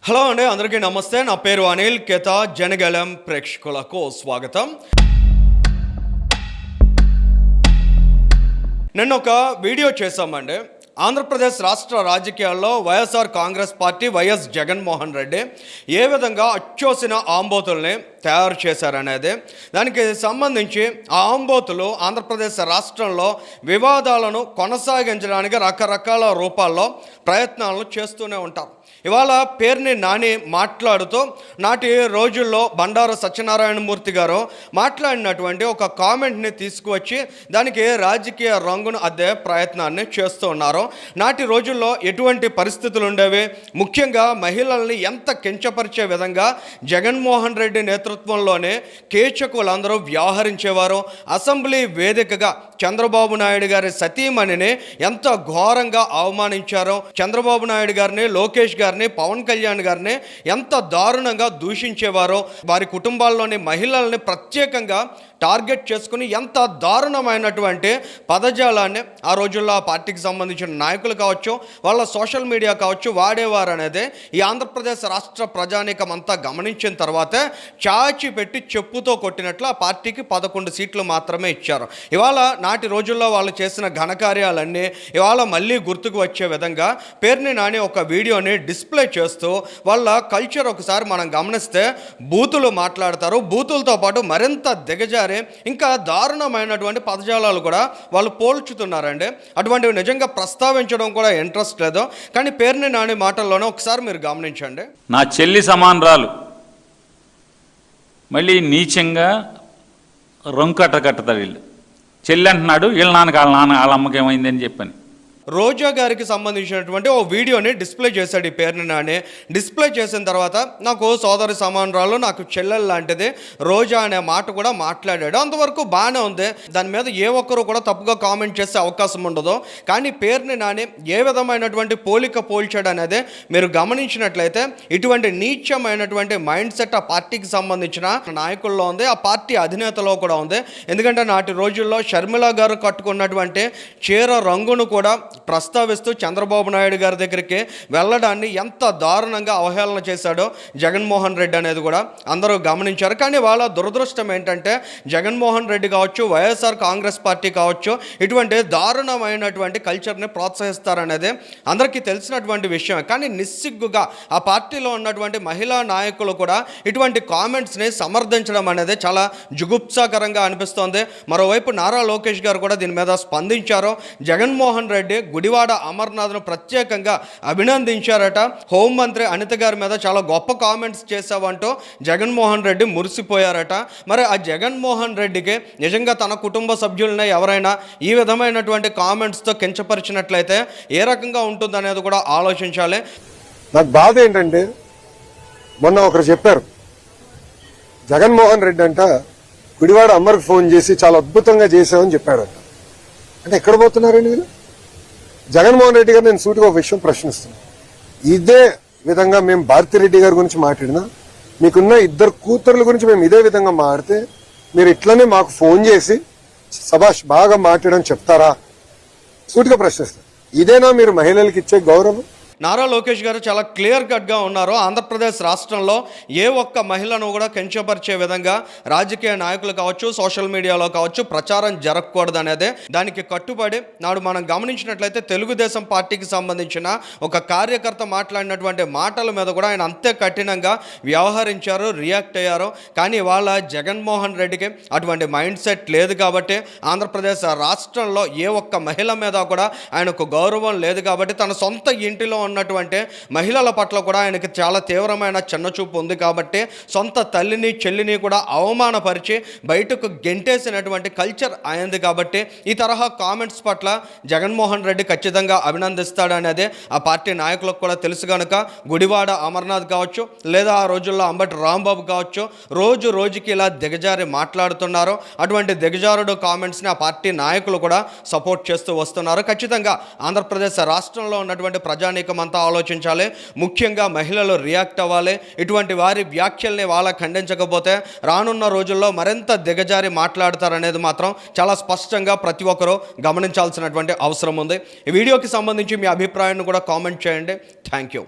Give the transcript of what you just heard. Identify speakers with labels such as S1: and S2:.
S1: Hello అండి, అందరికీ నమస్తే. నా పేరు అనిల్ కేతా. జనగలం ప్రేక్షకులకు స్వాగతం. నిన్న ఒక వీడియో చేశామండి. ఆంధ్రప్రదేశ్ రాష్ట్ర రాజకీయాల్లో వైఎస్ఆర్ కాంగ్రెస్ పార్టీ వైఎస్ జగన్మోహన్ రెడ్డి ఏ విధంగా అచ్చోసిన ఆంబోతుల్ని తయారు చేశారనేది, దానికి సంబంధించి ఆ ఆంబోతులు ఆంధ్రప్రదేశ్ రాష్ట్రంలో వివాదాలను కొనసాగించడానికి రకరకాల రూపాల్లో ప్రయత్నాలను చేస్తూనే ఉంటారు. ఇవాళ పేర్ని నాని మాట్లాడుతూ నాటి రోజుల్లో బండారు సత్యనారాయణమూర్తి గారు మాట్లాడినటువంటి ఒక కామెంట్ని తీసుకువచ్చి దానికి రాజకీయ రంగును అద్దే ప్రయత్నాన్ని చేస్తూ ఉన్నారు. నాటి రోజుల్లో ఎటువంటి పరిస్థితులు ఉండేవి, ముఖ్యంగా మహిళల్ని ఎంత కించపరిచే విధంగా జగన్మోహన్ రెడ్డి నేతృత్వంలోనే కేచకులందరూ వ్యవహరించేవారు. అసెంబ్లీ వేదికగా చంద్రబాబు నాయుడు గారి సతీమణిని ఎంత ఘోరంగా అవమానించారో, చంద్రబాబు నాయుడు గారిని, లోకేష్ గారిని, పవన్ కళ్యాణ్ గారిని ఎంత దారుణంగా దూషించేవారో, వారి కుటుంబాల్లోని మహిళల్ని ప్రత్యేకంగా టార్గెట్ చేసుకుని ఎంత దారుణమైనటువంటి పదజాలాన్ని ఆ రోజుల్లో ఆ పార్టీకి సంబంధించిన నాయకులు కావచ్చు, వాళ్ళ సోషల్ మీడియా కావచ్చు వాడేవారు అనేది ఈ ఆంధ్రప్రదేశ్ రాష్ట్ర ప్రజానీకం అంతా గమనించిన తర్వాతే చాచి పెట్టి చెప్పుతో కొట్టినట్లు ఆ పార్టీకి 11 సీట్లు మాత్రమే ఇచ్చారు. ఇవాళ నాటి రోజుల్లో వాళ్ళు చేసిన ఘనకార్యాలన్నీ ఇవాళ మళ్ళీ గుర్తుకు వచ్చే విధంగా పేర్ని నాని ఒక వీడియోని డిస్ప్లే చేస్తూ వాళ్ళ కల్చర్ ఒకసారి మనం గమనిస్తే బూతులు మాట్లాడతారు. బూతులతో పాటు మరింత దిగజారి ఇంకా దారుణమైనటువంటి పదజాలాలు కూడా వాళ్ళు పోల్చుతున్నారండి. అటువంటివి నిజంగా ప్రస్తావించడం కూడా ఇంట్రెస్ట్ లేదు, కానీ పేర్ని నాని మాటల్లోనే ఒకసారి మీరు గమనించండి.
S2: నా చెల్లి సమానరాలు మళ్ళీ నీచంగా కట్టతాడు. వీళ్ళు చెల్లి అంటున్నాడు, వీళ్ళ నాన్నకి వాళ్ళ అమ్మకి ఏమైందని చెప్పని
S1: రోజా గారికి సంబంధించినటువంటి ఓ వీడియోని డిస్ప్లే చేశాడు ఈ పేరుని నాని. డిస్ప్లే చేసిన తర్వాత నాకు సోదరి సమానరాలు, నాకు చెల్లెలు లాంటిది రోజా అనే మాట కూడా మాట్లాడాడు. అంతవరకు బాగానే ఉంది, దాని మీద ఏ ఒక్కరు కూడా తప్పుగా కామెంట్ చేసే అవకాశం ఉండదు. కానీ పేరుని నాని ఏ విధమైనటువంటి పోలిక పోల్చాడు అనేది మీరు గమనించినట్లయితే ఇటువంటి నీచమైనటువంటి మైండ్ సెట్ ఆ పార్టీకి సంబంధించిన నాయకుల్లో ఉంది, ఆ పార్టీ అధినేతలో కూడా ఉంది. ఎందుకంటే నాటి రోజుల్లో షర్మిల గారు కట్టుకున్నటువంటి చీర రంగును కూడా ప్రస్తావిస్తూ చంద్రబాబు నాయుడు గారి దగ్గరికి వెళ్ళడాన్ని ఎంత దారుణంగా అవహేళన చేశాడో జగన్మోహన్ రెడ్డి అనేది కూడా అందరూ గమనించారు. కానీ వాళ్ళ దురదృష్టం ఏంటంటే జగన్మోహన్ రెడ్డి కావచ్చు, వైఎస్ఆర్ కాంగ్రెస్ పార్టీ కావచ్చు, ఇటువంటి దారుణమైనటువంటి కల్చర్ని ప్రోత్సహిస్తారనేది అందరికీ తెలిసినటువంటి విషయం. కానీ నిస్సిగ్గుగా ఆ పార్టీలో ఉన్నటువంటి మహిళా నాయకులు కూడా ఇటువంటి కామెంట్స్ని సమర్థించడం అనేది చాలా జుగుప్సాకరంగా అనిపిస్తోంది. మరోవైపు నారా లోకేష్ గారు కూడా దీని మీద స్పందించారు. జగన్మోహన్ రెడ్డి గుడివాడ అమర్నాథ్ను ప్రత్యేకంగా అభినందించారట. హోంమంత్రి అనిత గారి మీద చాలా గొప్ప కామెంట్స్ చేశావంటూ జగన్మోహన్ రెడ్డి మురిసిపోయారట. మరి ఆ జగన్మోహన్ రెడ్డికి నిజంగా తన కుటుంబ సభ్యులనే ఎవరైనా ఈ విధమైనటువంటి కామెంట్స్తో కించపరిచినట్లయితే ఏ రకంగా ఉంటుందనేది కూడా ఆలోచించాలి.
S3: నాకు బాధ ఏంటంటే మొన్న ఒకరు చెప్పారు, జగన్మోహన్ రెడ్డి అంట గుడివాడ అమ్మర్కి ఫోన్ చేసి చాలా అద్భుతంగా చేశామని చెప్పారట. అంటే ఎక్కడ పోతున్నారండి వీళ్ళు? జగన్మోహన్ రెడ్డి గారు నేను సూటిగా ఒక విషయం ప్రశ్నిస్తున్నాను. ఇదే విధంగా మేము భారతిరెడ్డి గారి గురించి మాట్లాడినా, మీకున్న 2 కూతుర్ల గురించి మేము ఇదే విధంగా మాట్లాడితే మీరు ఇట్లనే మాకు ఫోన్ చేసి సభాష్ బాగా మాట్లాడని చెప్తారా? సూటిగా ప్రశ్నిస్తాను. ఇదేనా మీరు మహిళలకు ఇచ్చే గౌరవం?
S1: నారా లోకేష్ గారు చాలా క్లియర్ కట్గా ఉన్నారు. ఆంధ్రప్రదేశ్ రాష్ట్రంలో ఏ ఒక్క మహిళను కూడా కించపరిచే విధంగా రాజకీయ నాయకులు కావచ్చు, సోషల్ మీడియాలో కావచ్చు ప్రచారం జరగకూడదు అనేది దానికి కట్టుబడి నాడు మనం గమనించినట్లయితే తెలుగుదేశం పార్టీకి సంబంధించిన ఒక కార్యకర్త మాట్లాడినటువంటి మాటల మీద కూడా ఆయన అంతే కఠినంగా వ్యవహరించారు, రియాక్ట్ అయ్యారు. కానీ వాళ్ళ జగన్మోహన్ రెడ్డికి అటువంటి మైండ్ సెట్ లేదు కాబట్టి ఆంధ్రప్రదేశ్ రాష్ట్రంలో ఏ ఒక్క మహిళ మీద కూడా ఆయనకు గౌరవం లేదు కాబట్టి తన సొంత ఇంటిలో ఉన్నటువంటి మహిళల పట్ల కూడా ఆయనకి చాలా తీవ్రమైన చిన్నచూపు ఉంది కాబట్టి సొంత తల్లిని చెల్లిని కూడా అవమానపరిచి బయటకు గెంటేసినటువంటి కల్చర్ అయింది. కాబట్టి ఈ తరహా కామెంట్స్ పట్ల జగన్మోహన్ రెడ్డి ఖచ్చితంగా అభినందిస్తాడనేది ఆ పార్టీ నాయకులకు కూడా తెలుసు కనుక గుడివాడ అమర్నాథ్ కావచ్చు, లేదా ఆ రోజుల్లో అంబటి రాంబాబు కావచ్చు, రోజు రోజుకి ఇలా దిగజారి మాట్లాడుతున్నారు. అటువంటి దిగజారుడు కామెంట్స్ని ఆ పార్టీ నాయకులు కూడా సపోర్ట్ చేస్తూ వస్తున్నారు. ఖచ్చితంగా ఆంధ్రప్రదేశ్ రాష్ట్రంలో ఉన్నటువంటి ప్రజానీకం అంతా ఆలోచించాలి. ముఖ్యంగా మహిళలు రియాక్ట్ అవ్వాలి. ఇటువంటి వారి వ్యాఖ్యల్ని వాళ్ళ ఖండించకపోతే రానున్న రోజుల్లో మరింత దిగజారి మాట్లాడతారనేది మాత్రం చాలా స్పష్టంగా ప్రతి ఒక్కరూ గమనించాల్సినటువంటి అవసరం ఉంది. ఈ వీడియోకి సంబంధించి మీ అభిప్రాయాన్ని కూడా కామెంట్ చేయండి. Thank you.